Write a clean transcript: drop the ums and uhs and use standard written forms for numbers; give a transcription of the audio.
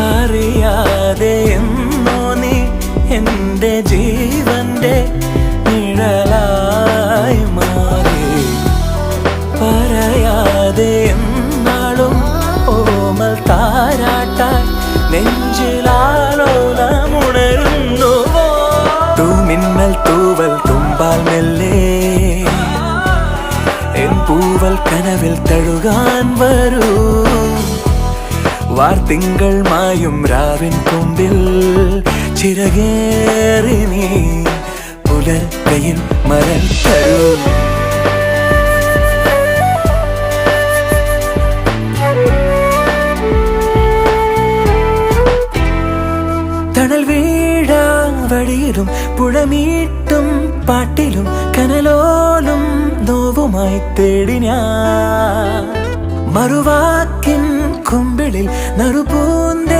അറിയാതെ എന്നോ നീ എൻ്റെ ജീവന്റെ നിഴലായി മാറി. പറയാതെ എന്നാളും ഓമൽ താരാട്ടായി നെഞ്ചിലാലോലമുണരുന്നുവോ. തൂമിന്നൽ തൂവൽ തുമ്പാൽ മെല്ലെ എൻ പൂവൽ കനവിൽ തഴുകാൻ വരൂ. വാർത്തിങ്കൾ മായും രാവിൻ കൊമ്പിൽ ചിറകേറി നീ പുലർക്കയിൽ മരം തരൂ. തണൽ വീഴാ വഴിയിലും പുഴമീട്ടും പാട്ടിലും കനലോലും നോവുമായി തേടി ഞാൻ. മറുവാക്കിൻ കുമ്പിളിൽ നറുപൂന്തേ